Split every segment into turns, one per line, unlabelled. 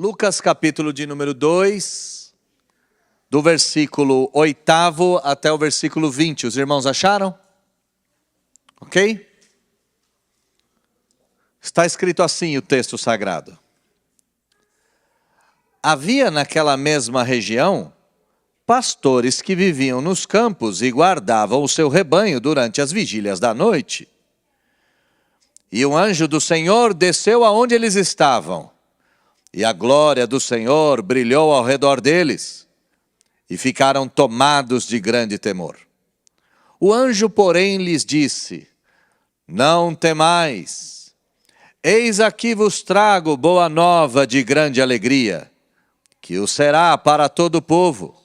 Lucas capítulo de número 2, do versículo 8º até o versículo 20. Os irmãos acharam? Ok? Está escrito assim o texto sagrado. Havia naquela mesma região pastores que viviam nos campos e guardavam o seu rebanho durante as vigílias da noite. E o anjo do Senhor desceu aonde eles estavam, e a glória do Senhor brilhou ao redor deles, e ficaram tomados de grande temor. O anjo, porém, lhes disse: não temais, eis aqui vos trago boa nova de grande alegria, que o será para todo o povo.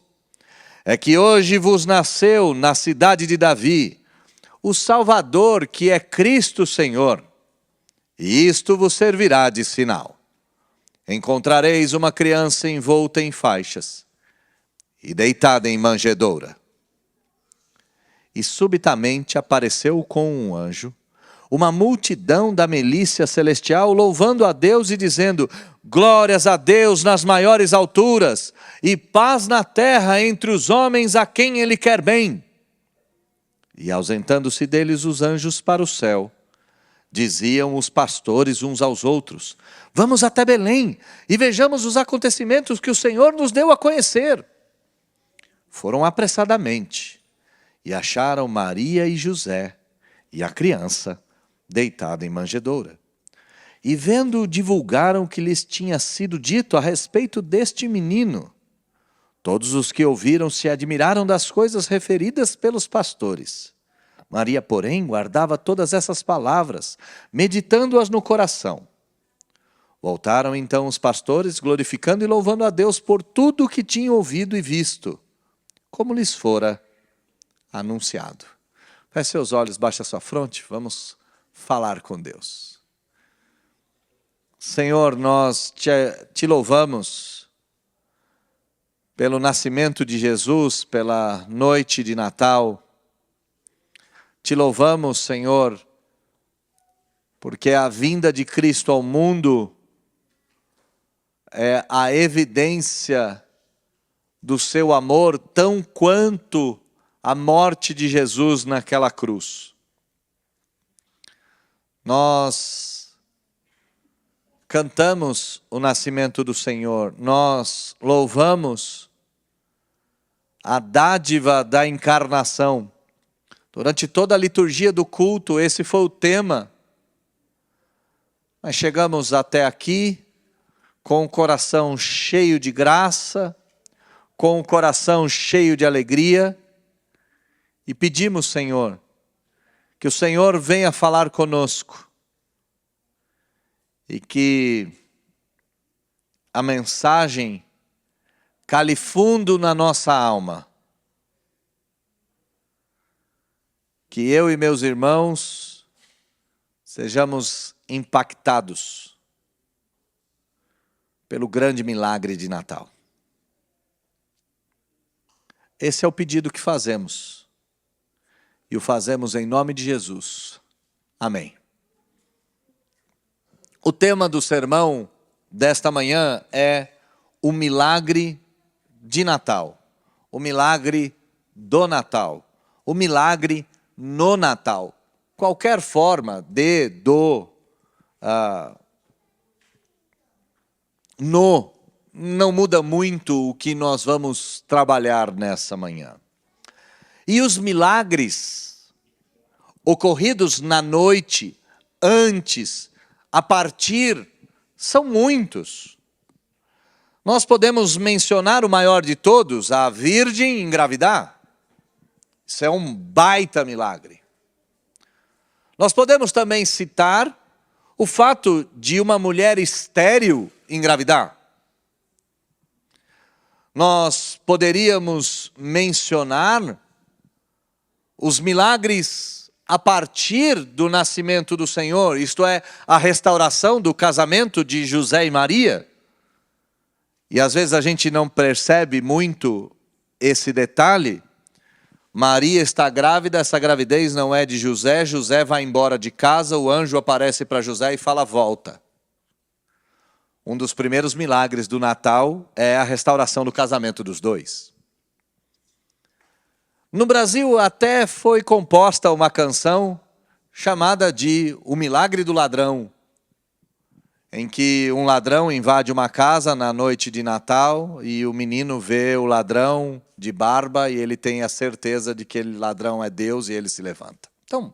É que hoje vos nasceu na cidade de Davi o Salvador, que é Cristo Senhor, e isto vos servirá de sinal. Encontrareis uma criança envolta em faixas e deitada em manjedoura. E subitamente apareceu com um anjo uma multidão da milícia celestial, louvando a Deus e dizendo: glórias a Deus nas maiores alturas, e paz na terra entre os homens a quem Ele quer bem. E ausentando-se deles os anjos para o céu, diziam os pastores uns aos outros: vamos até Belém e vejamos os acontecimentos que o Senhor nos deu a conhecer. Foram apressadamente e acharam Maria e José e a criança deitada em manjedoura. E vendo, divulgaram o que lhes tinha sido dito a respeito deste menino. Todos os que ouviram se admiraram das coisas referidas pelos pastores. Maria, porém, guardava todas essas palavras, meditando-as no coração. Voltaram então os pastores, glorificando e louvando a Deus por tudo o que tinham ouvido e visto, como lhes fora anunciado. Feche seus olhos, baixe a sua fronte, vamos falar com Deus. Senhor, nós te louvamos pelo nascimento de Jesus, pela noite de Natal. Te louvamos, Senhor, porque a vinda de Cristo ao mundo é a evidência do seu amor, tão quanto a morte de Jesus naquela cruz. Nós cantamos o nascimento do Senhor, nós louvamos a dádiva da encarnação. Durante toda a liturgia do culto, esse foi o tema. Mas chegamos até aqui com o coração cheio de graça, com o coração cheio de alegria, e pedimos, Senhor, que o Senhor venha falar conosco e que a mensagem cale fundo na nossa alma. Que eu e meus irmãos sejamos impactados pelo grande milagre de Natal. Esse é o pedido que fazemos. E o fazemos em nome de Jesus. Amém. O tema do sermão desta manhã é o milagre de Natal. O milagre do Natal. O milagre no Natal. Qualquer forma de, do, no, não muda muito o que nós vamos trabalhar nessa manhã. E os milagres ocorridos na noite, antes, a partir, são muitos. Nós podemos mencionar o maior de todos, a Virgem engravidar. Isso é um baita milagre. Nós podemos também citar o fato de uma mulher estéril engravidar. Nós poderíamos mencionar os milagres a partir do nascimento do Senhor, isto é, a restauração do casamento de José e Maria. E às vezes a gente não percebe muito esse detalhe. Maria está grávida, essa gravidez não é de José, José vai embora de casa, o anjo aparece para José e fala: volta. Um dos primeiros milagres do Natal é a restauração do casamento dos dois. No Brasil até foi composta uma canção chamada de O Milagre do Ladrão, em que um ladrão invade uma casa na noite de Natal e o menino vê o ladrão de barba e ele tem a certeza de que aquele ladrão é Deus e ele se levanta. Então,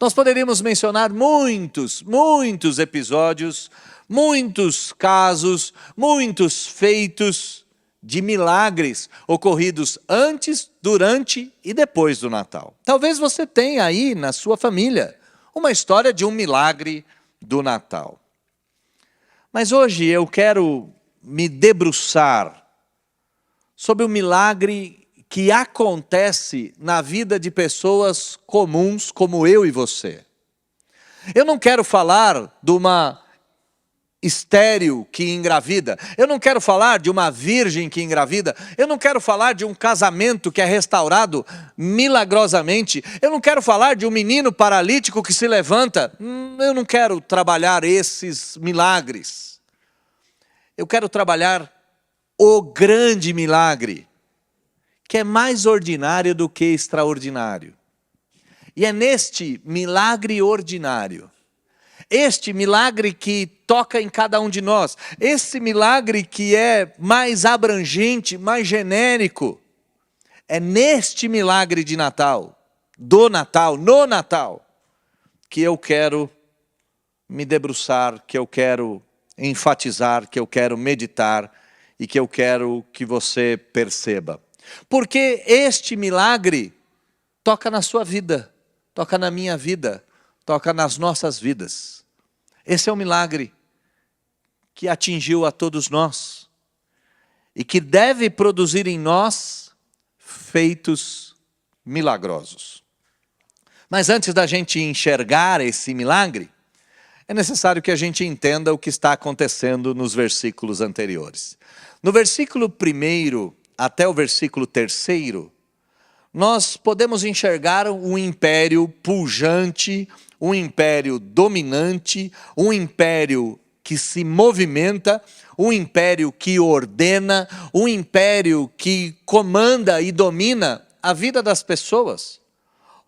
nós poderíamos mencionar muitos episódios, muitos casos, muitos feitos de milagres ocorridos antes, durante e depois do Natal. Talvez você tenha aí na sua família uma história de um milagre do Natal. Mas hoje eu quero me debruçar sobre o milagre que acontece na vida de pessoas comuns como eu e você. Eu não quero falar de uma estéril que engravida. Eu não quero falar de uma virgem que engravida. Eu não quero falar de um casamento que é restaurado milagrosamente. Eu não quero falar de um menino paralítico que se levanta. Eu não quero trabalhar esses milagres. Eu quero trabalhar o grande milagre, que é mais ordinário do que extraordinário. E é neste milagre ordinário, este milagre que toca em cada um de nós, esse milagre que é mais abrangente, mais genérico, é neste milagre de Natal, do Natal, no Natal, que eu quero me debruçar, que eu quero enfatizar, que eu quero meditar e que eu quero que você perceba. Porque este milagre toca na sua vida, toca na minha vida, toca nas nossas vidas. Esse é um milagre que atingiu a todos nós e que deve produzir em nós feitos milagrosos. Mas antes da gente enxergar esse milagre, é necessário que a gente entenda o que está acontecendo nos versículos anteriores. No versículo 1 até o versículo 3, nós podemos enxergar um império pujante, um império dominante, um império que se movimenta, um império que ordena, um império que comanda e domina a vida das pessoas.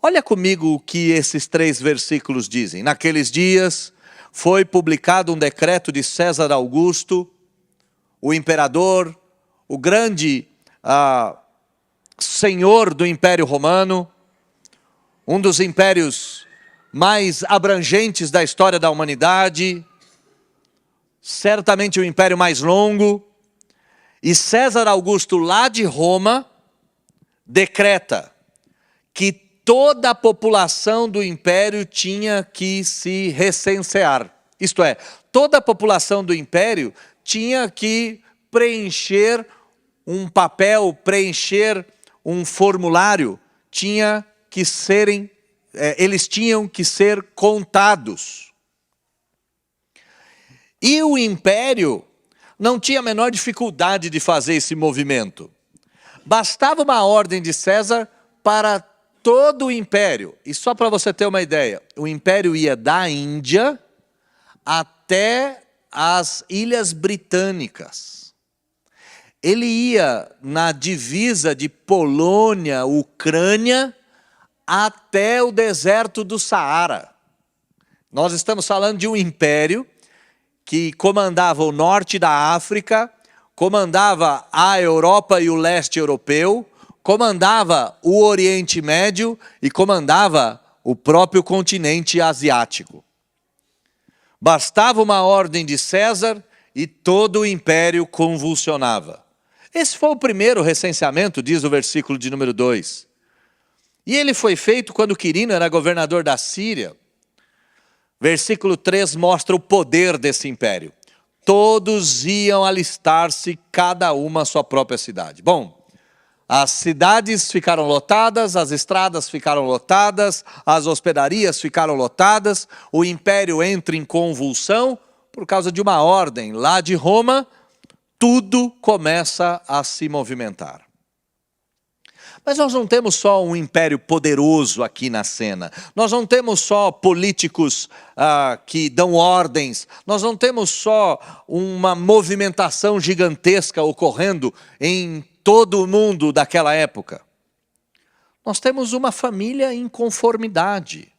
Olha comigo o que esses 3 versículos dizem. Naqueles dias foi publicado um decreto de César Augusto, o imperador, o grande senhor do Império Romano, um dos impérios mais abrangentes da história da humanidade, certamente o império mais longo, e César Augusto, lá de Roma, decreta que toda a população do império tinha que se recensear. Isto é, toda a população do império tinha que preencher um papel, preencher um formulário, eles tinham que ser contados. E o império não tinha a menor dificuldade de fazer esse movimento. Bastava uma ordem de César para todo o império. E só para você ter uma ideia, o império ia da Índia até as Ilhas Britânicas. Ele ia na divisa de Polônia, Ucrânia, até o deserto do Saara. Nós estamos falando de um império que comandava o norte da África, comandava a Europa e o leste europeu, comandava o Oriente Médio e comandava o próprio continente asiático. Bastava uma ordem de César e todo o império convulsionava. Esse foi o primeiro recenseamento, diz o versículo de número 2. E ele foi feito quando Quirino era governador da Síria. Versículo 3 mostra o poder desse império. Todos iam alistar-se, cada uma a sua própria cidade. Bom, as cidades ficaram lotadas, as estradas ficaram lotadas, as hospedarias ficaram lotadas, o império entra em convulsão por causa de uma ordem lá de Roma, tudo começa a se movimentar. Mas nós não temos só um império poderoso aqui na cena. Nós não temos só políticos que dão ordens. Nós não temos só uma movimentação gigantesca ocorrendo em todo o mundo daquela época. Nós temos uma família em conformidade.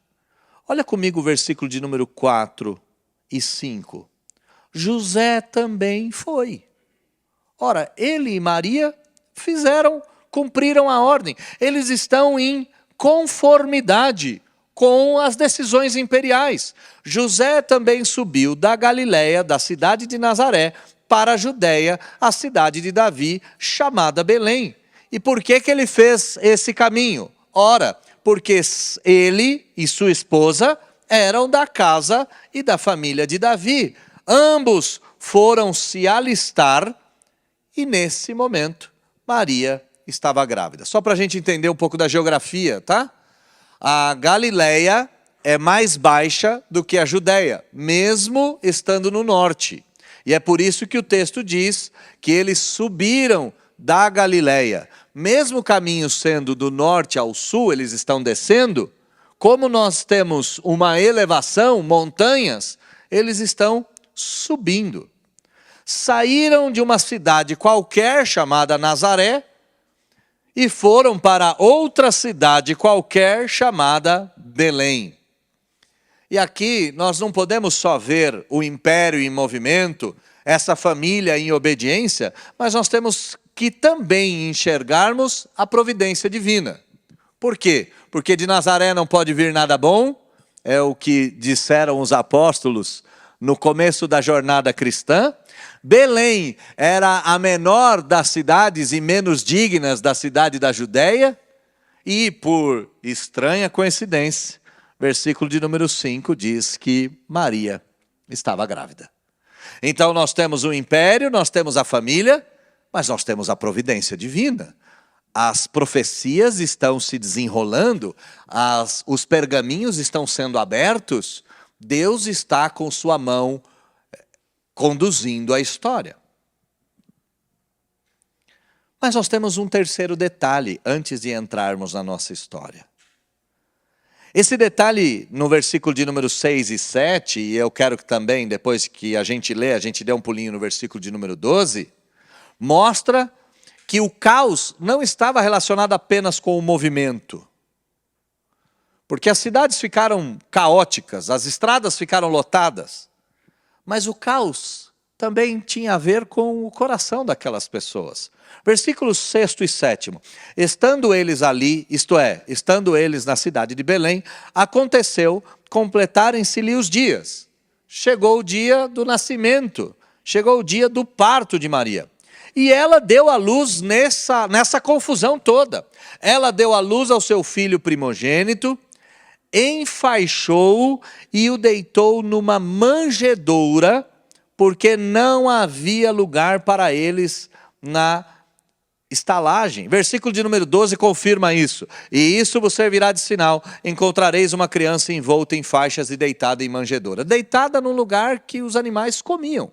Olha comigo o versículo de número 4 e 5. José também foi. Ora, ele e Maria cumpriram a ordem. Eles estão em conformidade com as decisões imperiais. José também subiu da Galiléia, da cidade de Nazaré, para a Judéia, a cidade de Davi, chamada Belém. E por que ele fez esse caminho? Ora, porque ele e sua esposa eram da casa e da família de Davi. Ambos foram se alistar e nesse momento Maria estava grávida. Só para a gente entender um pouco da geografia, tá? A Galiléia é mais baixa do que a Judéia, mesmo estando no norte. E é por isso que o texto diz que eles subiram da Galiléia. Mesmo o caminho sendo do norte ao sul, eles estão descendo. Como nós temos uma elevação, montanhas, eles estão subindo. Saíram de uma cidade qualquer chamada Nazaré e foram para outra cidade qualquer chamada Belém. E aqui nós não podemos só ver o império em movimento, essa família em obediência, mas nós temos que também enxergarmos a providência divina. Por quê? Porque de Nazaré não pode vir nada bom, é o que disseram os apóstolos no começo da jornada cristã. Belém era a menor das cidades e menos dignas da cidade da Judéia, e por estranha coincidência, versículo de número 5 diz que Maria estava grávida. Então nós temos o império, nós temos a família, mas nós temos a providência divina. As profecias estão se desenrolando, os pergaminhos estão sendo abertos, Deus está com sua mão conduzindo a história. Mas nós temos um terceiro detalhe antes de entrarmos na nossa história. Esse detalhe no versículo de número 6 e 7, e eu quero que também, depois que a gente lê, a gente dê um pulinho no versículo de número 12, mostra que o caos não estava relacionado apenas com o movimento. Porque as cidades ficaram caóticas, as estradas ficaram lotadas. Mas o caos também tinha a ver com o coração daquelas pessoas. Versículos 6 e 7. Estando eles ali, isto é, estando eles na cidade de Belém, aconteceu completarem-se-lhe os dias. Chegou o dia do nascimento, chegou o dia do parto de Maria. E ela deu à luz nessa confusão toda. Ela deu à luz ao seu filho primogênito, enfaixou-o e o deitou numa manjedoura, porque não havia lugar para eles na estalagem. Versículo de número 12 confirma isso. E isso vos servirá de sinal: encontrareis uma criança envolta em faixas e deitada em manjedoura. Deitada num lugar que os animais comiam.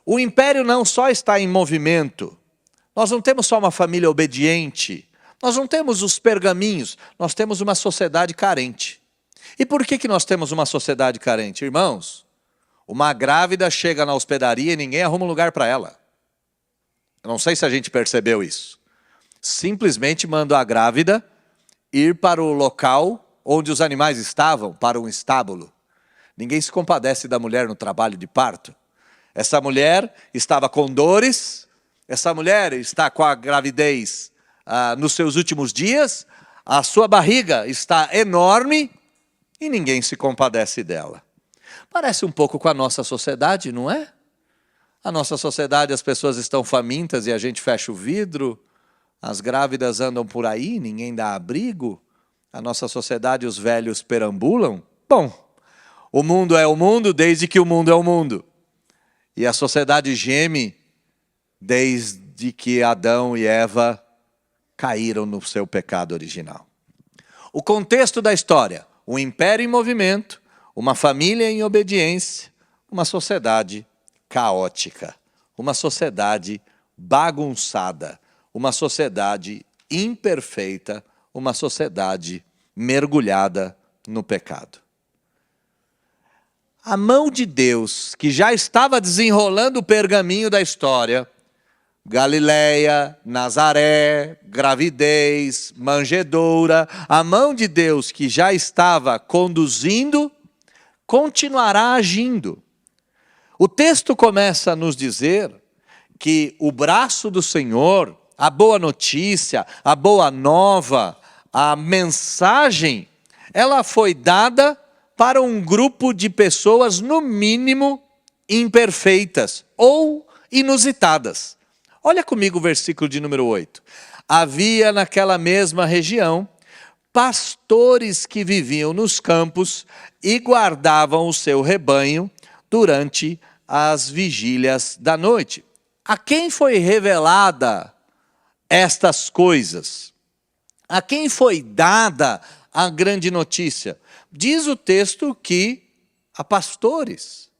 O império não só está em movimento, nós não temos só uma família obediente, nós não temos os pergaminhos, nós temos uma sociedade carente. E por que nós temos uma sociedade carente? Irmãos, uma grávida chega na hospedaria e ninguém arruma um lugar para ela. Eu não sei se a gente percebeu isso. Simplesmente manda a grávida ir para o local onde os animais estavam, para um estábulo. Ninguém se compadece da mulher no trabalho de parto. Essa mulher estava com dores, essa mulher está com a gravidez nos seus últimos dias, a sua barriga está enorme e ninguém se compadece dela. Parece um pouco com a nossa sociedade, não é? A nossa sociedade, as pessoas estão famintas e a gente fecha o vidro, as grávidas andam por aí, ninguém dá abrigo, a nossa sociedade, os velhos perambulam. Bom, o mundo é o mundo desde que o mundo é o mundo. E a sociedade geme desde que Adão e Eva caíram no seu pecado original. O contexto da história: um império em movimento, uma família em obediência, uma sociedade caótica, uma sociedade bagunçada, uma sociedade imperfeita, uma sociedade mergulhada no pecado. A mão de Deus, que já estava desenrolando o pergaminho da história, Galileia, Nazaré, gravidez, manjedoura, a mão de Deus que já estava conduzindo, continuará agindo. O texto começa a nos dizer que o braço do Senhor, a boa notícia, a boa nova, a mensagem, ela foi dada para um grupo de pessoas, no mínimo, imperfeitas ou inusitadas. Olha comigo o versículo de número 8. Havia naquela mesma região pastores que viviam nos campos e guardavam o seu rebanho durante as vigílias da noite. A quem foi revelada estas coisas? A quem foi dada a grande notícia? Diz o texto que a pastores.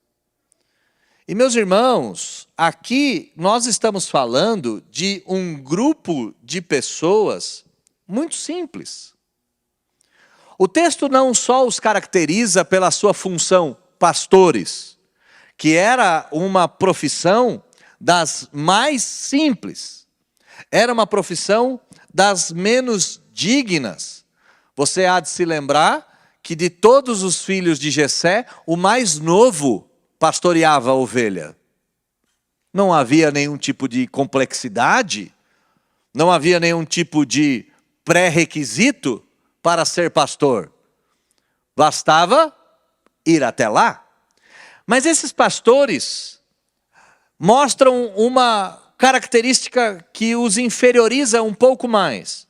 E meus irmãos, aqui nós estamos falando de um grupo de pessoas muito simples. O texto não só os caracteriza pela sua função, pastores, que era uma profissão das mais simples, era uma profissão das menos dignas. Você há de se lembrar que de todos os filhos de Jessé, o mais novo pastoreava a ovelha. Não havia nenhum tipo de complexidade, não havia nenhum tipo de pré-requisito para ser pastor. Bastava ir até lá. Mas esses pastores mostram uma característica que os inferioriza um pouco mais.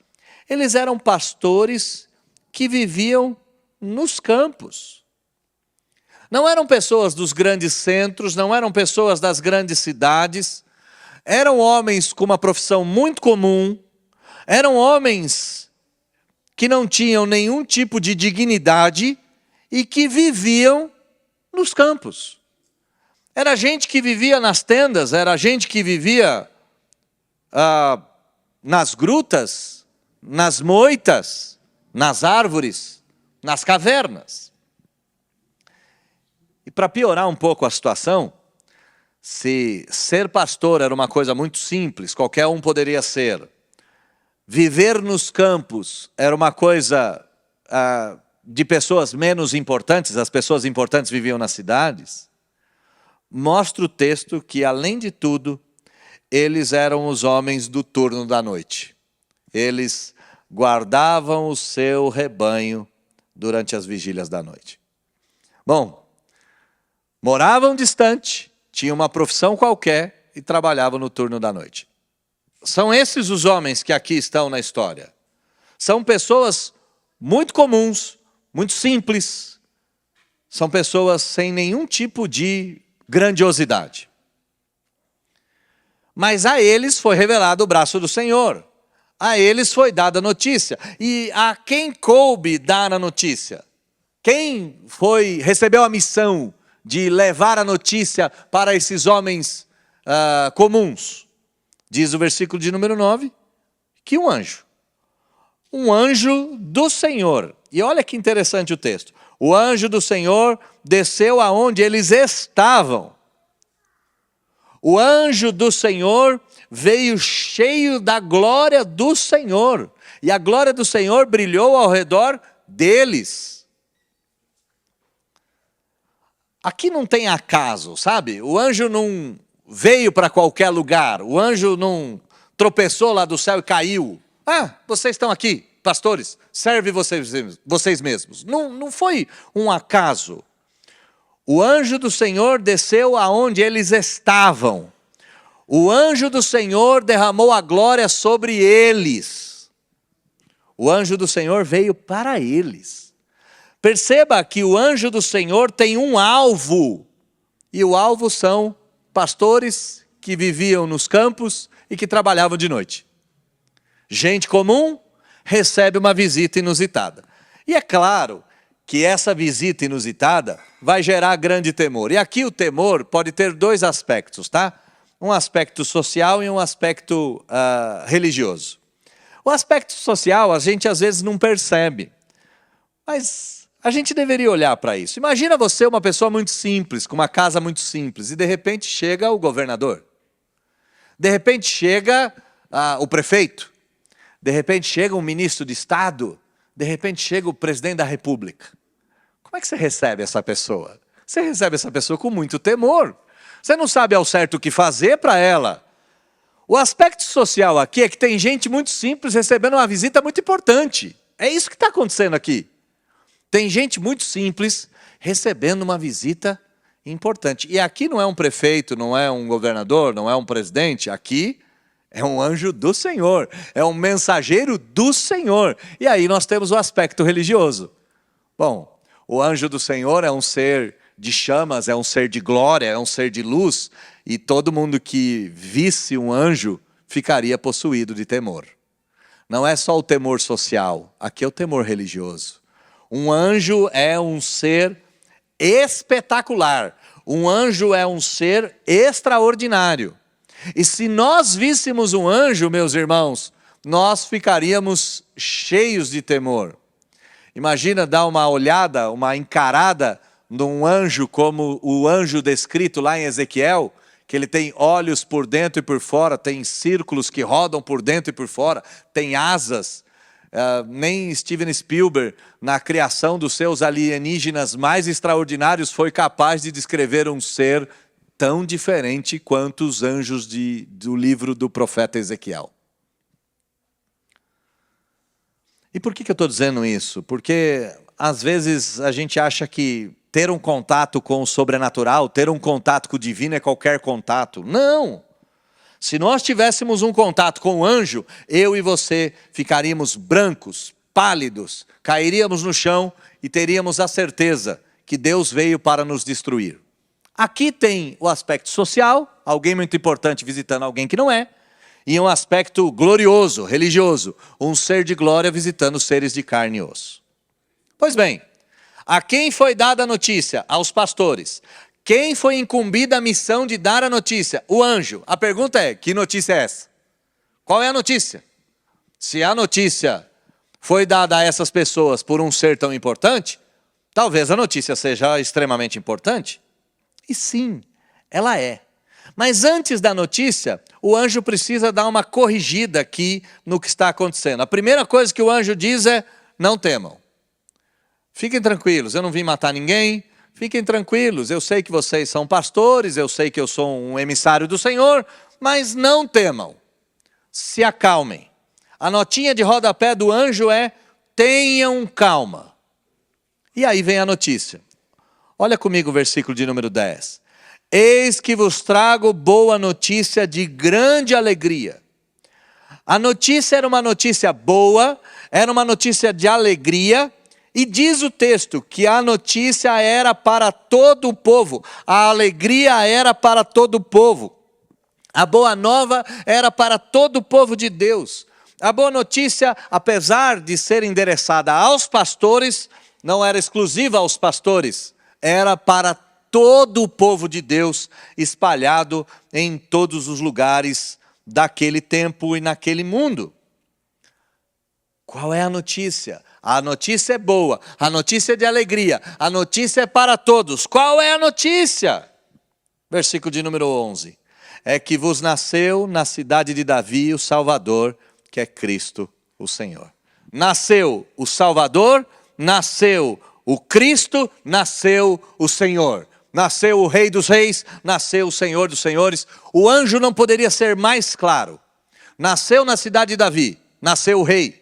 Eles eram pastores que viviam nos campos. Não eram pessoas dos grandes centros, não eram pessoas das grandes cidades, eram homens com uma profissão muito comum, eram homens que não tinham nenhum tipo de dignidade e que viviam nos campos. Era gente que vivia nas tendas, era gente que vivia nas grutas, nas moitas, nas árvores, nas cavernas. E para piorar um pouco a situação, se ser pastor era uma coisa muito simples, qualquer um poderia ser, viver nos campos era uma coisa de pessoas menos importantes, as pessoas importantes viviam nas cidades, mostra o texto que, além de tudo, eles eram os homens do turno da noite. Eles guardavam o seu rebanho durante as vigílias da noite. Bom, moravam distante, tinham uma profissão qualquer e trabalhavam no turno da noite. São esses os homens que aqui estão na história. São pessoas muito comuns, muito simples. São pessoas sem nenhum tipo de grandiosidade. Mas a eles foi revelado o braço do Senhor. A eles foi dada a notícia. E a quem coube dar a notícia? Quem recebeu a missão de levar a notícia para esses homens comuns? Diz o versículo de número 9, que um anjo do Senhor. E olha que interessante o texto. O anjo do Senhor desceu aonde eles estavam. O anjo do Senhor veio cheio da glória do Senhor. E a glória do Senhor brilhou ao redor deles. Aqui não tem acaso, sabe? O anjo não veio para qualquer lugar. O anjo não tropeçou lá do céu e caiu. Vocês estão aqui, pastores, serve vocês mesmos. Não foi um acaso. O anjo do Senhor desceu aonde eles estavam. O anjo do Senhor derramou a glória sobre eles. O anjo do Senhor veio para eles. Perceba que o anjo do Senhor tem um alvo. E o alvo são pastores que viviam nos campos e que trabalhavam de noite. Gente comum recebe uma visita inusitada. E é claro que essa visita inusitada vai gerar grande temor. E aqui o temor pode ter dois aspectos, tá? Um aspecto social e um aspecto religioso. O aspecto social a gente às vezes não percebe, mas a gente deveria olhar para isso. Imagina você uma pessoa muito simples, com uma casa muito simples, e de repente chega o governador. De repente chega o prefeito. De repente chega um ministro de Estado. De repente chega o presidente da República. Como é que você recebe essa pessoa? Você recebe essa pessoa com muito temor. Você não sabe ao certo o que fazer para ela. O aspecto social aqui é que tem gente muito simples recebendo uma visita muito importante. É isso que está acontecendo aqui. Tem gente muito simples recebendo uma visita importante. E aqui não é um prefeito, não é um governador, não é um presidente. Aqui é um anjo do Senhor, é um mensageiro do Senhor. E aí nós temos o aspecto religioso. Bom, o anjo do Senhor é um ser de chamas, é um ser de glória, é um ser de luz. E todo mundo que visse um anjo ficaria possuído de temor. Não é só o temor social, aqui é o temor religioso. Um anjo é um ser espetacular. Um anjo é um ser extraordinário. E se nós víssemos um anjo, meus irmãos, nós ficaríamos cheios de temor. Imagina dar uma olhada, uma encarada num anjo como o anjo descrito lá em Ezequiel, que ele tem olhos por dentro e por fora, tem círculos que rodam por dentro e por fora, tem asas. Nem Steven Spielberg, na criação dos seus alienígenas mais extraordinários, foi capaz de descrever um ser tão diferente quanto os anjos do livro do profeta Ezequiel. E por que eu estou dizendo isso? Porque às vezes a gente acha que ter um contato com o sobrenatural, ter um contato com o divino é qualquer contato. Não! Se nós tivéssemos um contato com o anjo, eu e você ficaríamos brancos, pálidos, cairíamos no chão e teríamos a certeza que Deus veio para nos destruir. Aqui tem o aspecto social, alguém muito importante visitando alguém que não é, e um aspecto glorioso, religioso, um ser de glória visitando seres de carne e osso. Pois bem, a quem foi dada a notícia? Aos pastores. Quem foi incumbida a missão de dar a notícia? O anjo. A pergunta é, que notícia é essa? Qual é a notícia? Se a notícia foi dada a essas pessoas por um ser tão importante, talvez a notícia seja extremamente importante. E sim, ela é. Mas antes da notícia, o anjo precisa dar uma corrigida aqui no que está acontecendo. A primeira coisa que o anjo diz é, não temam. Fiquem tranquilos, eu não vim matar ninguém. Fiquem tranquilos, eu sei que vocês são pastores, eu sei que eu sou um emissário do Senhor, mas não temam, se acalmem. A notinha de rodapé do anjo é, tenham calma. E aí vem a notícia. Olha comigo o versículo de número 10. Eis que vos trago boa notícia de grande alegria. A notícia era uma notícia boa, era uma notícia de alegria. E diz o texto que a notícia era para todo o povo, a alegria era para todo o povo, a boa nova era para todo o povo de Deus. A boa notícia, apesar de ser endereçada aos pastores, não era exclusiva aos pastores, era para todo o povo de Deus, espalhado em todos os lugares daquele tempo e naquele mundo. Qual é a notícia? A notícia é boa, a notícia é de alegria, a notícia é para todos. Qual é a notícia? Versículo de número 11. É que vos nasceu na cidade de Davi o Salvador, que é Cristo o Senhor. Nasceu o Salvador, nasceu o Cristo, nasceu o Senhor. Nasceu o Rei dos Reis, nasceu o Senhor dos Senhores. O anjo não poderia ser mais claro. Nasceu na cidade de Davi, nasceu o Rei.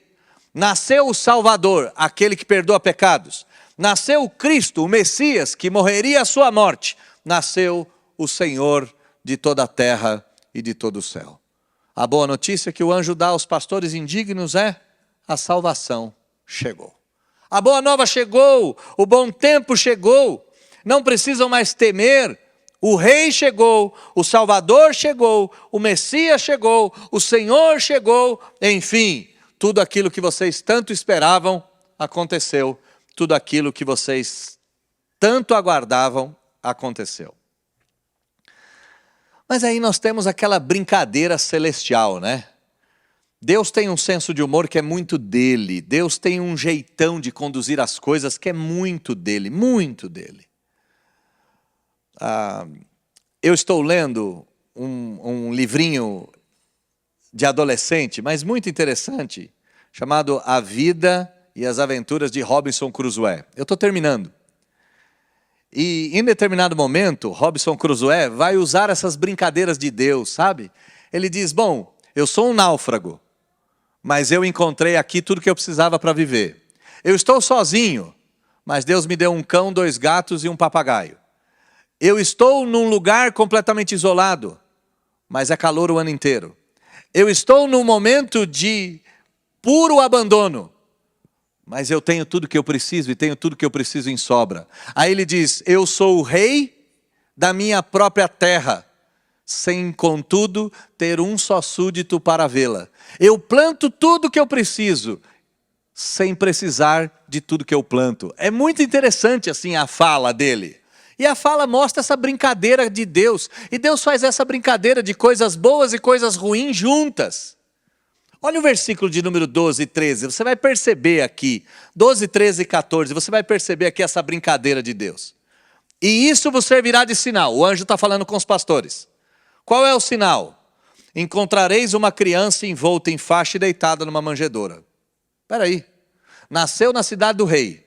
Nasceu o Salvador, aquele que perdoa pecados. Nasceu o Cristo, o Messias, que morreria a sua morte. Nasceu o Senhor de toda a terra e de todo o céu. A boa notícia que o anjo dá aos pastores indignos é: a salvação chegou. A boa nova chegou, o bom tempo chegou. Não precisam mais temer. O Rei chegou, o Salvador chegou, o Messias chegou, o Senhor chegou, enfim. Tudo aquilo que vocês tanto esperavam aconteceu. Tudo aquilo que vocês tanto aguardavam aconteceu. Mas aí nós temos aquela brincadeira celestial, né? Deus tem um senso de humor que é muito dele. Deus tem um jeitão de conduzir as coisas que é muito dele, muito dele. Eu estou lendo um livrinho de adolescente, mas muito interessante, chamado A Vida e as Aventuras de Robinson Crusoe. Eu estou terminando. E em determinado momento, Robinson Crusoe vai usar essas brincadeiras de Deus, sabe? Ele diz, bom, eu sou um náufrago, mas eu encontrei aqui tudo que eu precisava para viver. Eu estou sozinho, mas Deus me deu um cão, 2 gatos e um papagaio. Eu estou num lugar completamente isolado, mas é calor o ano inteiro. Eu estou num momento de puro abandono, mas eu tenho tudo que eu preciso e tenho tudo que eu preciso em sobra. Aí ele diz, eu sou o rei da minha própria terra, sem, contudo, ter um só súdito para vê-la. Eu planto tudo que eu preciso, sem precisar de tudo que eu planto. É muito interessante assim a fala dele. E a fala mostra essa brincadeira de Deus. E Deus faz essa brincadeira de coisas boas e coisas ruins juntas. Olha o versículo de número 12 e 13. Você vai perceber aqui, 12, 13 e 14, você vai perceber aqui essa brincadeira de Deus. E isso vos servirá de sinal. O anjo está falando com os pastores. Qual é o sinal? Encontrareis uma criança envolta em faixa e deitada numa manjedoura. Espera aí. Nasceu na cidade do rei,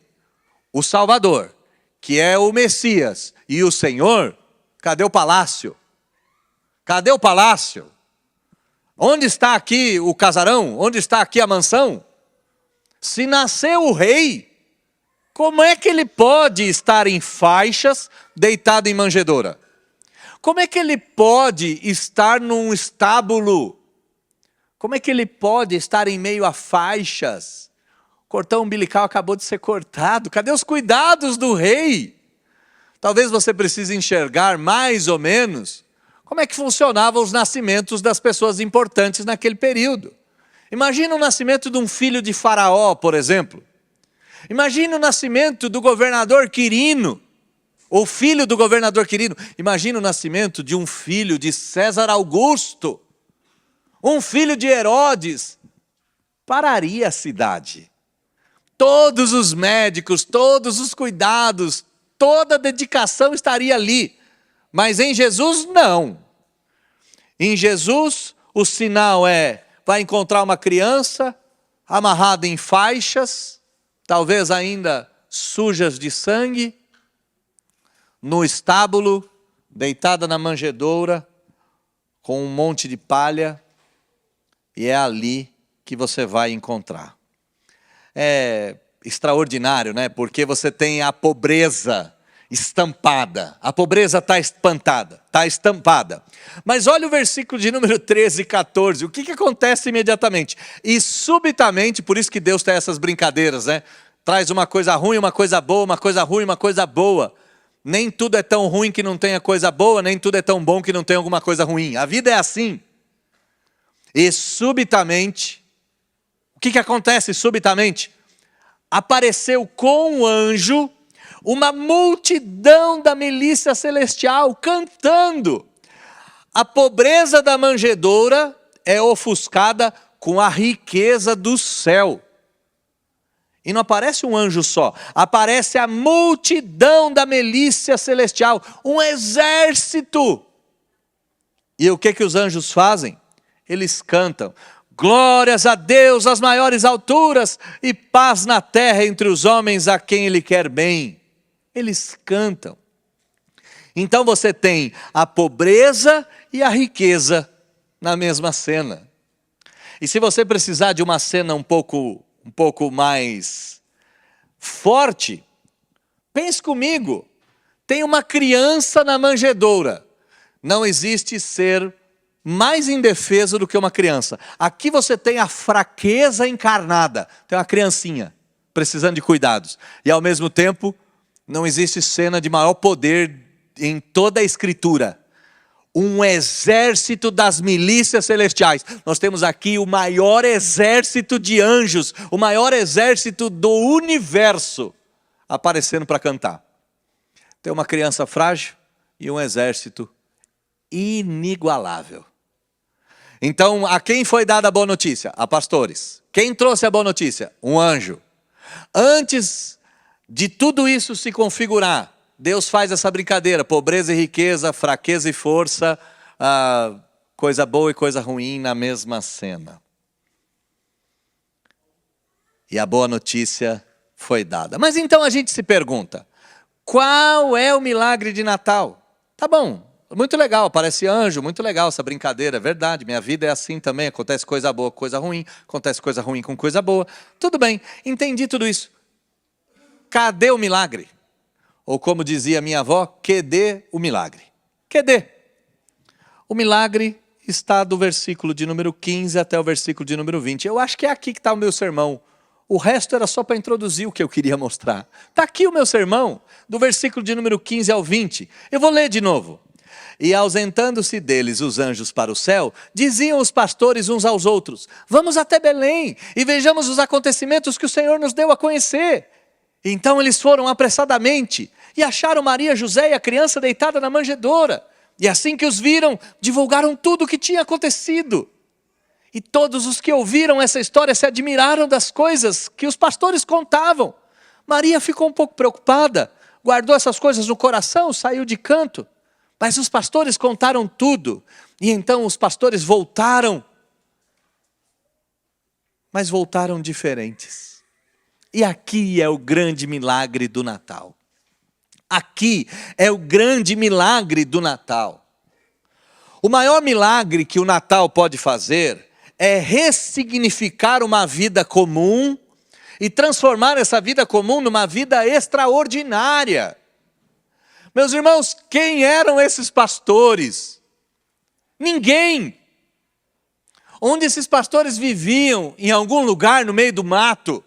o Salvador, que é o Messias, e o Senhor. Cadê o palácio? Cadê o palácio? Onde está aqui o casarão? Onde está aqui a mansão? Se nasceu o rei, como é que ele pode estar em faixas, deitado em manjedoura? Como é que ele pode estar num estábulo? Como é que ele pode estar em meio a faixas? O cordão umbilical acabou de ser cortado. Cadê os cuidados do rei? Talvez você precise enxergar mais ou menos como é que funcionavam os nascimentos das pessoas importantes naquele período. Imagina o nascimento de um filho de Faraó, por exemplo. Imagina o nascimento do governador Quirino, ou filho do governador Quirino. Imagina o nascimento de um filho de César Augusto, um filho de Herodes. Pararia a cidade. Todos os médicos, todos os cuidados, toda a dedicação estaria ali. Mas em Jesus, não. Em Jesus, o sinal vai encontrar uma criança amarrada em faixas, talvez ainda sujas de sangue, no estábulo, deitada na manjedoura, com um monte de palha, e é ali que você vai encontrar. É extraordinário, né? Porque você tem a pobreza estampada. A pobreza está estampada. Mas olha o versículo de número 13 e 14. O que acontece imediatamente? E subitamente, por isso que Deus tem essas brincadeiras, né? Traz uma coisa ruim, uma coisa boa, uma coisa ruim, uma coisa boa. Nem tudo é tão ruim que não tenha coisa boa, nem tudo é tão bom que não tenha alguma coisa ruim. A vida é assim. E subitamente, o que acontece subitamente? Apareceu com o anjo uma multidão da milícia celestial cantando. A pobreza da manjedoura é ofuscada com a riqueza do céu. E não aparece um anjo só, aparece a multidão da milícia celestial, um exército. E o que os anjos fazem? Eles cantam: glórias a Deus, as maiores alturas, e paz na terra entre os homens a quem Ele quer bem. Eles cantam. Então você tem a pobreza e a riqueza na mesma cena. E se você precisar de uma cena um pouco mais forte, pense comigo. Tem uma criança na manjedoura. Não existe ser mais indefeso do que uma criança. Aqui você tem a fraqueza encarnada. Tem uma criancinha precisando de cuidados. E ao mesmo tempo, não existe cena de maior poder em toda a Escritura. Um exército das milícias celestiais. Nós temos aqui o maior exército de anjos, o maior exército do universo aparecendo para cantar. Tem uma criança frágil e um exército inigualável. Então, a quem foi dada a boa notícia? A pastores. Quem trouxe a boa notícia? Um anjo. Antes de tudo isso se configurar, Deus faz essa brincadeira, pobreza e riqueza, fraqueza e força, coisa boa e coisa ruim na mesma cena. E a boa notícia foi dada. Mas então a gente se pergunta, qual é o milagre de Natal? Tá bom, muito legal, parece anjo, muito legal essa brincadeira, é verdade, minha vida é assim também, acontece coisa boa com coisa ruim, acontece coisa ruim com coisa boa. Tudo bem, entendi tudo isso. Cadê o milagre? Ou como dizia minha avó, QD o milagre. QD. O milagre está do versículo de número 15 até o versículo de número 20. Eu acho que é aqui que está o meu sermão. O resto era só para introduzir o que eu queria mostrar. Está aqui o meu sermão, do versículo de número 15 ao 20. Eu vou ler de novo. E ausentando-se deles os anjos para o céu, diziam os pastores uns aos outros, vamos até Belém e vejamos os acontecimentos que o Senhor nos deu a conhecer. Então eles foram apressadamente e acharam Maria, José e a criança deitada na manjedoura. E assim que os viram, divulgaram tudo o que tinha acontecido. E todos os que ouviram essa história se admiraram das coisas que os pastores contavam. Maria ficou um pouco preocupada, guardou essas coisas no coração, saiu de canto. Mas os pastores contaram tudo. E então os pastores voltaram. Mas voltaram diferentes. E aqui é o grande milagre do Natal. Aqui é o grande milagre do Natal. O maior milagre que o Natal pode fazer é ressignificar uma vida comum e transformar essa vida comum numa vida extraordinária. Meus irmãos, quem eram esses pastores? Ninguém. Onde esses pastores viviam? Em algum lugar no meio do mato.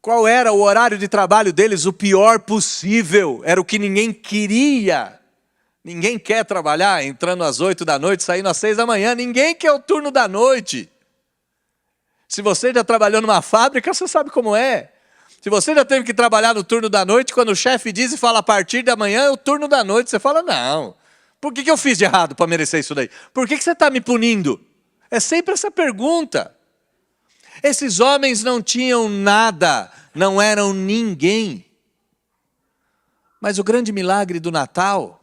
Qual era o horário de trabalho deles? O pior possível. Era o que ninguém queria. Ninguém quer trabalhar entrando às 8 da noite, saindo às 6 da manhã. Ninguém quer o turno da noite. Se você já trabalhou numa fábrica, você sabe como é. Se você já teve que trabalhar no turno da noite, quando o chefe diz e fala a partir da manhã é o turno da noite, você fala, não. Por que eu fiz de errado para merecer isso daí? Por que você está me punindo? É sempre essa pergunta. Esses homens não tinham nada, não eram ninguém. Mas o grande milagre do Natal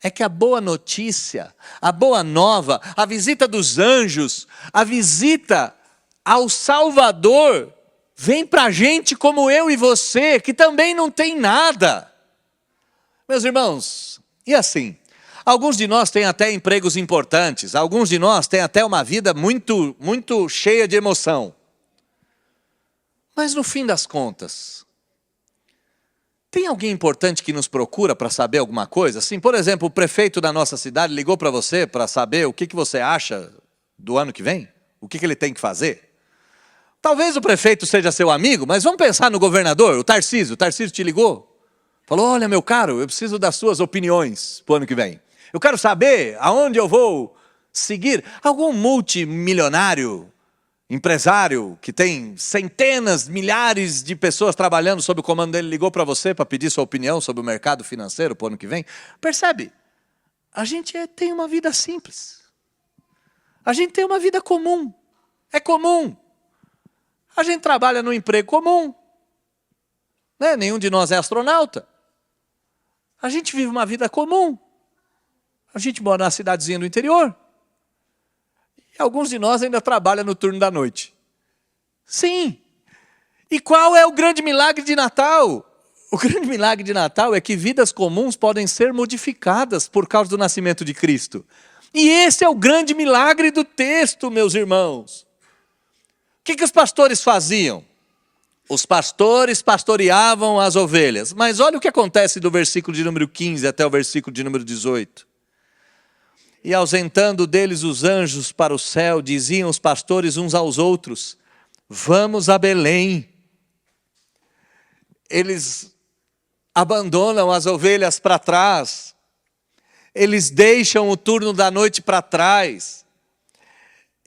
é que a boa notícia, a boa nova, a visita dos anjos, a visita ao Salvador, vem para gente como eu e você, que também não tem nada. Meus irmãos, e assim, alguns de nós têm até empregos importantes, alguns de nós têm até uma vida muito, muito cheia de emoção. Mas no fim das contas, tem alguém importante que nos procura para saber alguma coisa? Assim, por exemplo, o prefeito da nossa cidade ligou para você para saber o que você acha do ano que vem? O que ele tem que fazer? Talvez o prefeito seja seu amigo, mas vamos pensar no governador, o Tarcísio. O Tarcísio te ligou? Falou, olha meu caro, eu preciso das suas opiniões para o ano que vem. Eu quero saber aonde eu vou seguir. Algum multimilionário, empresário, que tem centenas, milhares de pessoas trabalhando sob o comando dele, ligou para você para pedir sua opinião sobre o mercado financeiro para o ano que vem? Percebe? A gente tem uma vida simples. A gente tem uma vida comum. É comum. A gente trabalha num emprego comum. Né? Nenhum de nós é astronauta. A gente vive uma vida comum. A gente mora na cidadezinha do interior. E alguns de nós ainda trabalham no turno da noite. Sim. E qual é o grande milagre de Natal? O grande milagre de Natal é que vidas comuns podem ser modificadas por causa do nascimento de Cristo. E esse é o grande milagre do texto, meus irmãos. O que os pastores faziam? Os pastores pastoreavam as ovelhas. Mas olha o que acontece do versículo de número 15 até o versículo de número 18. E ausentando deles os anjos para o céu, diziam os pastores uns aos outros, vamos a Belém. Eles abandonam as ovelhas para trás. Eles deixam o turno da noite para trás.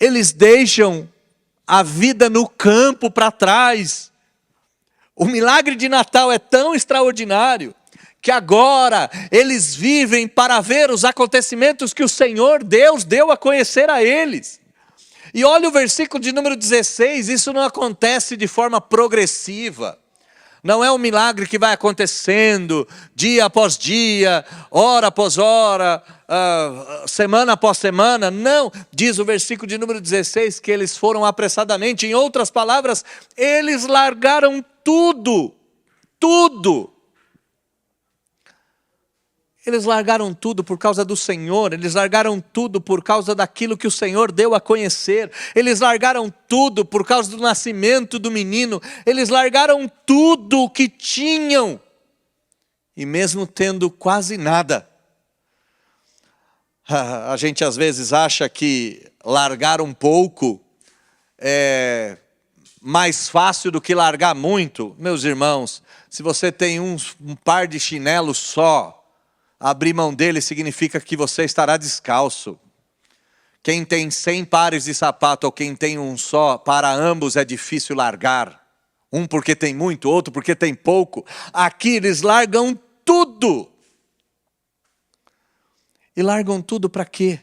Eles deixam a vida no campo para trás. O milagre de Natal é tão extraordinário que agora eles vivem para ver os acontecimentos que o Senhor Deus deu a conhecer a eles. E olha o versículo de número 16, isso não acontece de forma progressiva. Não é um milagre que vai acontecendo dia após dia, hora após hora, semana após semana. Não, diz o versículo de número 16 que eles foram apressadamente. Em outras palavras, eles largaram tudo. Eles largaram tudo por causa do Senhor, eles largaram tudo por causa daquilo que o Senhor deu a conhecer, eles largaram tudo por causa do nascimento do menino, eles largaram tudo o que tinham, e mesmo tendo quase nada. A gente às vezes acha que largar um pouco é mais fácil do que largar muito. Meus irmãos, se você tem um par de chinelos só, abrir mão dele significa que você estará descalço. Quem tem 100 pares de sapato ou quem tem um só, para ambos é difícil largar. Um porque tem muito, outro porque tem pouco. Aqui eles largam tudo. E largam tudo para quê?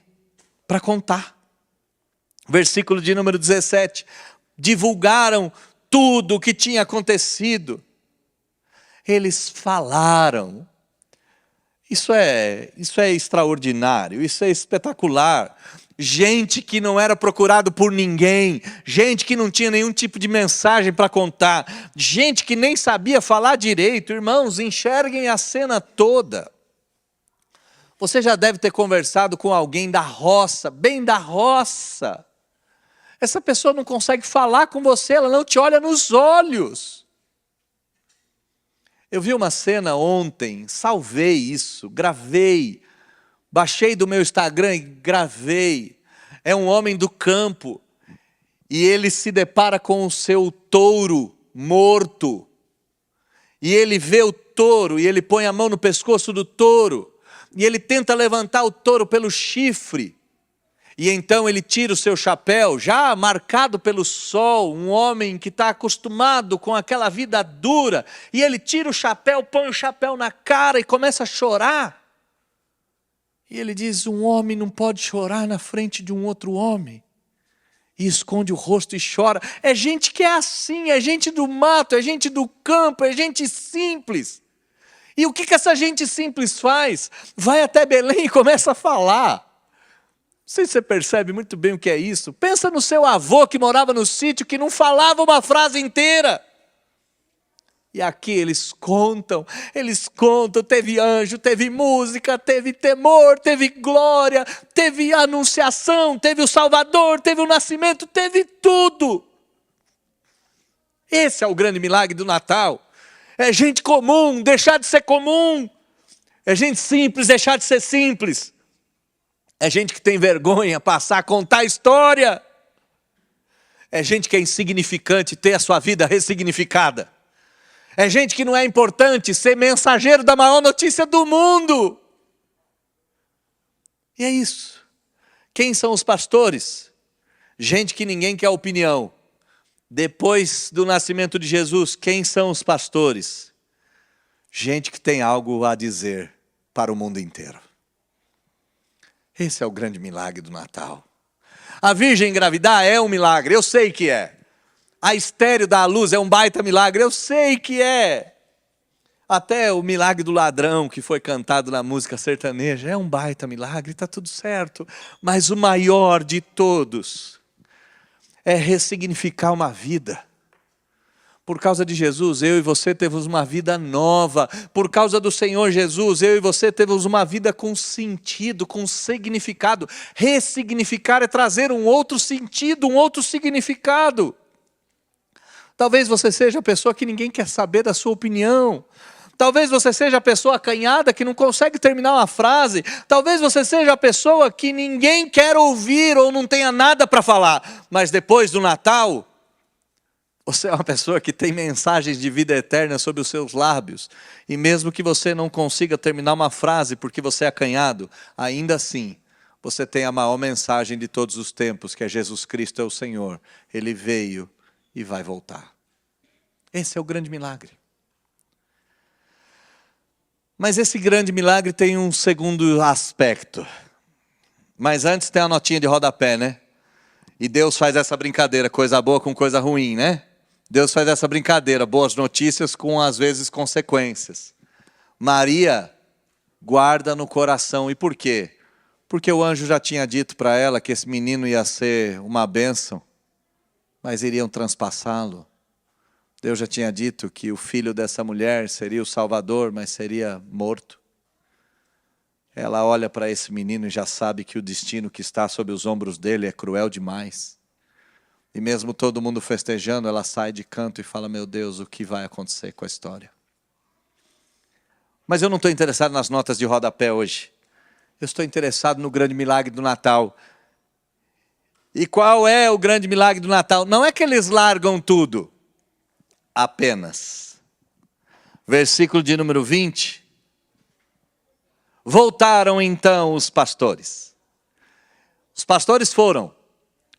Para contar. Versículo de número 17. Divulgaram tudo o que tinha acontecido. Eles falaram. Isso é extraordinário, isso é espetacular. Gente que não era procurado por ninguém, gente que não tinha nenhum tipo de mensagem para contar, gente que nem sabia falar direito. Irmãos, enxerguem a cena toda. Você já deve ter conversado com alguém da roça, bem da roça. Essa pessoa não consegue falar com você, ela não te olha nos olhos. Eu vi uma cena ontem, salvei isso, gravei, baixei do meu Instagram e gravei. É um homem do campo e ele se depara com o seu touro morto. E ele vê o touro e ele põe a mão no pescoço do touro. E ele tenta levantar o touro pelo chifre. E então ele tira o seu chapéu, já marcado pelo sol, um homem que está acostumado com aquela vida dura, e ele tira o chapéu, põe o chapéu na cara e começa a chorar. E ele diz, um homem não pode chorar na frente de um outro homem. E esconde o rosto e chora. É gente que é assim, é gente do mato, é gente do campo, é gente simples. E o que essa gente simples faz? Vai até Belém e começa a falar. Não sei se você percebe muito bem o que é isso. Pensa no seu avô que morava no sítio, que não falava uma frase inteira. E aqui eles contam, teve anjo, teve música, teve temor, teve glória, teve anunciação, teve o Salvador, teve o nascimento, teve tudo. Esse é o grande milagre do Natal. É gente comum deixar de ser comum. É gente simples deixar de ser simples. É gente que tem vergonha, passar a contar a história. É gente que é insignificante, ter a sua vida ressignificada. É gente que não é importante, ser mensageiro da maior notícia do mundo. E é isso. Quem são os pastores? Gente que ninguém quer opinião. Depois do nascimento de Jesus, quem são os pastores? Gente que tem algo a dizer para o mundo inteiro. Esse é o grande milagre do Natal. A virgem engravidar é um milagre, eu sei que é. A estéril dar à luz é um baita milagre, eu sei que é. Até o milagre do ladrão que foi cantado na música sertaneja é um baita milagre, está tudo certo. Mas o maior de todos é ressignificar uma vida. Por causa de Jesus, eu e você temos uma vida nova. Por causa do Senhor Jesus, eu e você temos uma vida com sentido, com significado. Ressignificar é trazer um outro sentido, um outro significado. Talvez você seja a pessoa que ninguém quer saber da sua opinião. Talvez você seja a pessoa acanhada que não consegue terminar uma frase. Talvez você seja a pessoa que ninguém quer ouvir ou não tenha nada para falar. Mas depois do Natal, você é uma pessoa que tem mensagens de vida eterna sobre os seus lábios. E mesmo que você não consiga terminar uma frase porque você é acanhado, ainda assim, você tem a maior mensagem de todos os tempos, que é Jesus Cristo é o Senhor. Ele veio e vai voltar. Esse é o grande milagre. Mas esse grande milagre tem um segundo aspecto. Mas antes tem a notinha de rodapé, né? E Deus faz essa brincadeira, coisa boa com coisa ruim, né? Deus faz essa brincadeira, boas notícias com, às vezes, consequências. Maria guarda no coração. E por quê? Porque o anjo já tinha dito para ela que esse menino ia ser uma bênção, mas iriam transpassá-lo. Deus já tinha dito que o filho dessa mulher seria o Salvador, mas seria morto. Ela olha para esse menino e já sabe que o destino que está sob os ombros dele é cruel demais. E mesmo todo mundo festejando, ela sai de canto e fala, meu Deus, o que vai acontecer com a história? Mas eu não estou interessado nas notas de rodapé hoje. Eu estou interessado no grande milagre do Natal. E qual é o grande milagre do Natal? Não é que eles largam tudo. Apenas. Versículo de número 20. Voltaram então os pastores. Os pastores foram,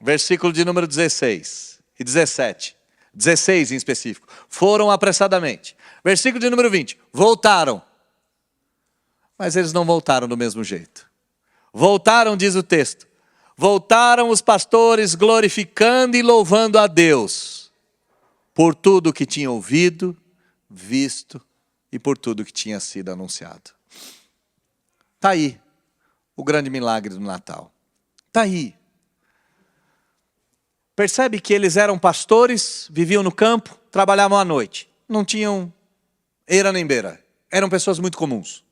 versículo de número 16 e 17, 16 em específico, foram apressadamente. Versículo de número 20, voltaram. Mas eles não voltaram do mesmo jeito. Voltaram, diz o texto, voltaram os pastores glorificando e louvando a Deus, por tudo que tinham ouvido, visto e por tudo que tinha sido anunciado. Está aí o grande milagre do Natal. Está aí. Percebe que eles eram pastores, viviam no campo, trabalhavam à noite. Não tinham eira nem beira. Eram pessoas muito comuns.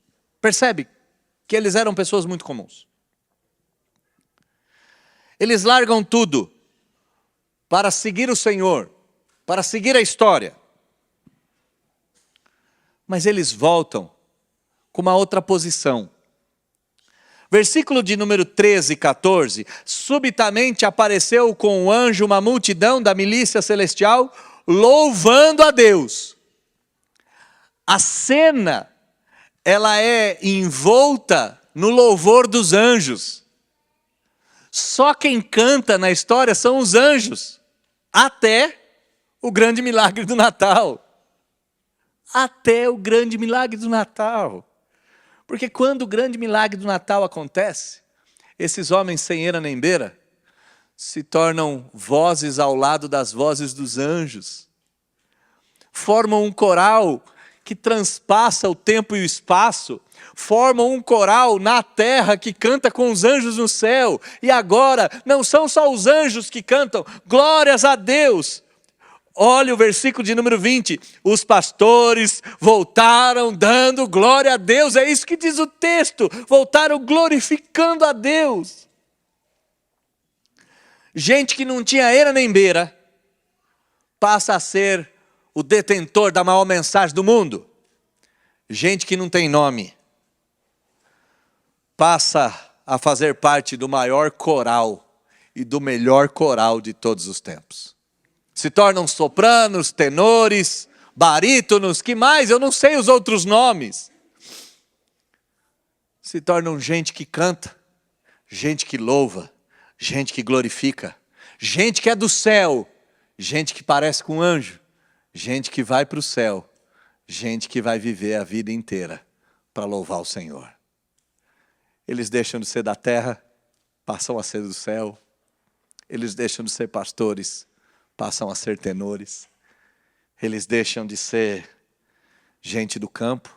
Percebe que eles eram pessoas muito comuns. Eles largam tudo para seguir o Senhor, para seguir a história. Mas eles voltam com uma outra posição. Versículo de número 13 e 14, subitamente apareceu com o anjo uma multidão da milícia celestial, louvando a Deus. A cena, ela é envolta no louvor dos anjos. Só quem canta na história são os anjos, até o grande milagre do Natal. Até o grande milagre do Natal. Porque quando o grande milagre do Natal acontece, esses homens sem eira nem beira se tornam vozes ao lado das vozes dos anjos. Formam um coral que transpassa o tempo e o espaço. Formam um coral na terra que canta com os anjos no céu. E agora não são só os anjos que cantam, glórias a Deus. Olha o versículo de número 20, os pastores voltaram dando glória a Deus, é isso que diz o texto, voltaram glorificando a Deus. Gente que não tinha eira nem beira, passa a ser o detentor da maior mensagem do mundo. Gente que não tem nome, passa a fazer parte do maior coral e do melhor coral de todos os tempos. Se tornam sopranos, tenores, barítonos, que mais? Eu não sei os outros nomes. Se tornam gente que canta, gente que louva, gente que glorifica, gente que é do céu, gente que parece com um anjo, gente que vai para o céu, gente que vai viver a vida inteira para louvar o Senhor. Eles deixam de ser da terra, passam a ser do céu. Eles deixam de ser pastores, passam a ser tenores. Eles deixam de ser gente do campo,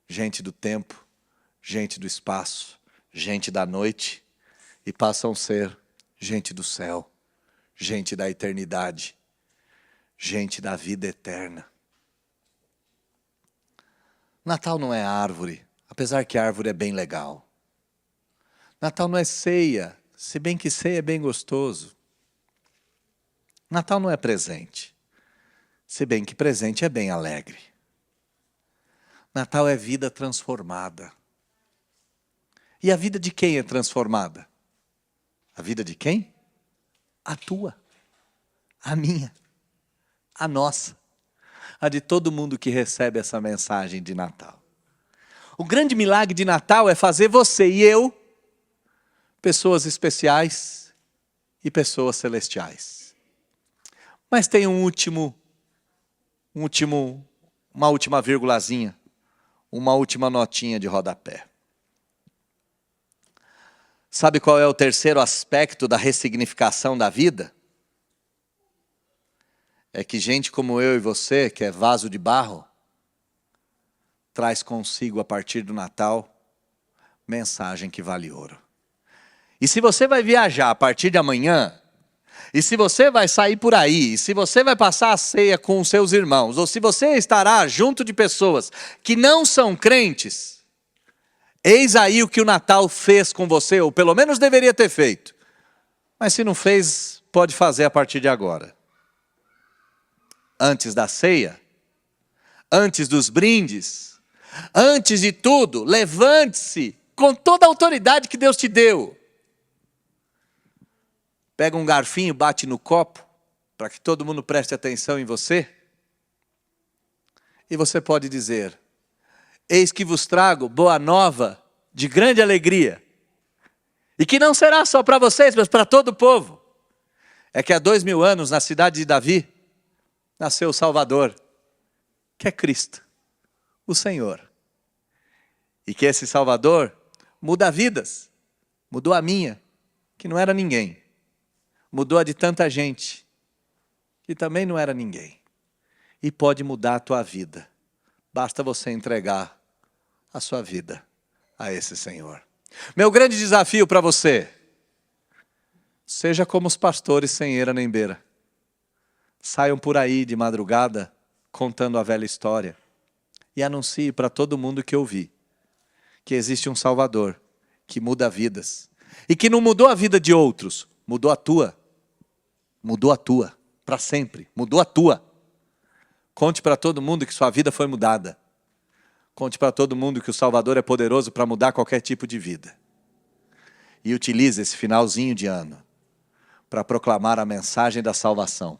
gente do tempo, gente do espaço, gente da noite, e passam a ser gente do céu, gente da eternidade, gente da vida eterna. Natal não é árvore, apesar que a árvore é bem legal. Natal não é ceia, se bem que ceia é bem gostoso. Natal não é presente, se bem que presente é bem alegre. Natal é vida transformada. E a vida de quem é transformada? A vida de quem? A tua, a minha, a nossa, a de todo mundo que recebe essa mensagem de Natal. O grande milagre de Natal é fazer você e eu, pessoas especiais e pessoas celestiais. Mas tem uma última vírgulazinha, uma última notinha de rodapé. Sabe qual é o terceiro aspecto da ressignificação da vida? É que gente como eu e você, que é vaso de barro, traz consigo a partir do Natal mensagem que vale ouro. E se você vai viajar a partir de amanhã, e se você vai sair por aí, e se você vai passar a ceia com os seus irmãos, ou se você estará junto de pessoas que não são crentes, eis aí o que o Natal fez com você, ou pelo menos deveria ter feito. Mas se não fez, pode fazer a partir de agora. Antes da ceia, antes dos brindes, antes de tudo, levante-se com toda a autoridade que Deus te deu. Pega um garfinho, bate no copo, para que todo mundo preste atenção em você. E você pode dizer: eis que vos trago boa nova de grande alegria. E que não será só para vocês, mas para todo o povo. É que há 2000 anos, na cidade de Davi, nasceu o Salvador, que é Cristo, o Senhor. E que esse Salvador muda vidas. Mudou a minha, que não era ninguém. Mudou a de tanta gente, que também não era ninguém. E pode mudar a tua vida. Basta você entregar a sua vida a esse Senhor. Meu grande desafio para você: seja como os pastores sem eira nem beira. Saiam por aí de madrugada contando a velha história. E anuncie para todo mundo que ouvir que existe um Salvador que muda vidas. E que não mudou a vida de outros, mudou a tua. Mudou a tua, para sempre, mudou a tua. Conte para todo mundo que sua vida foi mudada. Conte para todo mundo que o Salvador é poderoso para mudar qualquer tipo de vida. E utilize esse finalzinho de ano para proclamar a mensagem da salvação.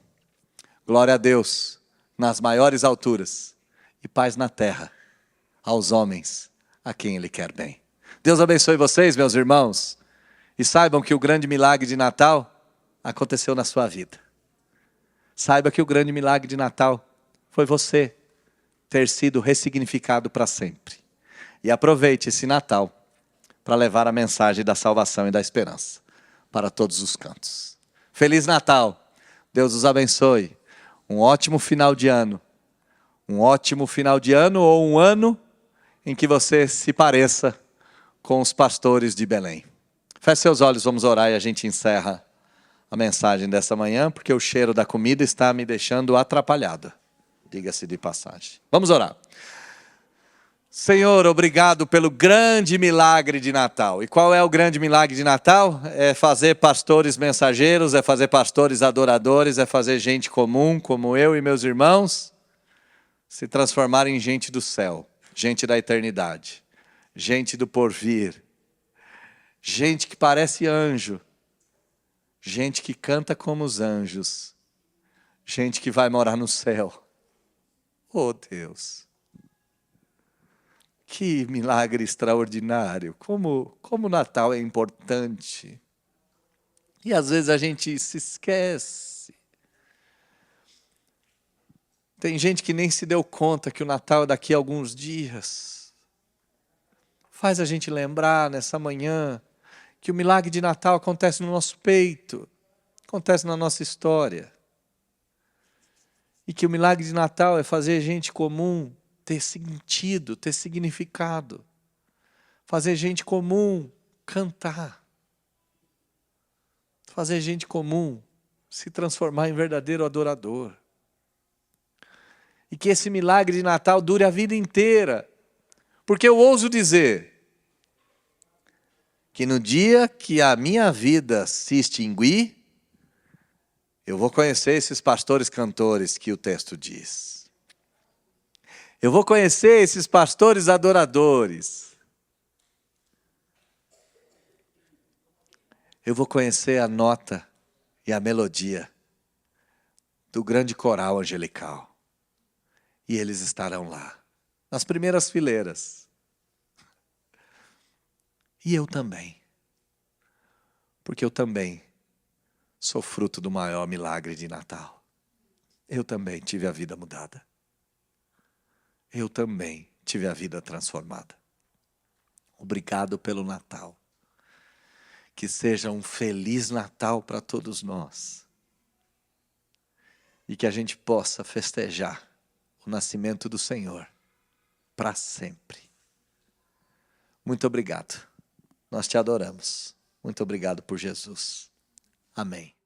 Glória a Deus nas maiores alturas e paz na terra aos homens a quem Ele quer bem. Deus abençoe vocês, meus irmãos, e saibam que o grande milagre de Natal aconteceu na sua vida. Saiba que o grande milagre de Natal foi você ter sido ressignificado para sempre. E aproveite esse Natal para levar a mensagem da salvação e da esperança para todos os cantos. Feliz Natal! Deus os abençoe. Um ótimo final de ano. Um ótimo final de ano ou um ano em que você se pareça com os pastores de Belém. Feche seus olhos, vamos orar e a gente encerra a mensagem dessa manhã, porque o cheiro da comida está me deixando atrapalhado. Diga-se de passagem. Vamos orar. Senhor, obrigado pelo grande milagre de Natal. E qual é o grande milagre de Natal? É fazer pastores mensageiros, é fazer pastores adoradores, é fazer gente comum, como eu e meus irmãos, se transformar em gente do céu, gente da eternidade, gente do porvir, gente que parece anjo, gente que canta como os anjos, gente que vai morar no céu. Oh Deus, que milagre extraordinário, como o Natal é importante. E às vezes a gente se esquece. Tem gente que nem se deu conta que o Natal é daqui a alguns dias. Faz a gente lembrar nessa manhã que o milagre de Natal acontece no nosso peito, acontece na nossa história. E que o milagre de Natal é fazer gente comum ter sentido, ter significado. Fazer gente comum cantar. Fazer gente comum se transformar em verdadeiro adorador. E que esse milagre de Natal dure a vida inteira. Porque eu ouso dizer que no dia que a minha vida se extinguir, eu vou conhecer esses pastores cantores que o texto diz. Eu vou conhecer esses pastores adoradores. Eu vou conhecer a nota e a melodia do grande coral angelical. E eles estarão lá, nas primeiras fileiras. E eu também. Porque eu também sou fruto do maior milagre de Natal. Eu também tive a vida mudada. Eu também tive a vida transformada. Obrigado pelo Natal. Que seja um feliz Natal para todos nós. E que a gente possa festejar o nascimento do Senhor para sempre. Muito obrigado. Nós te adoramos. Muito obrigado por Jesus. Amém.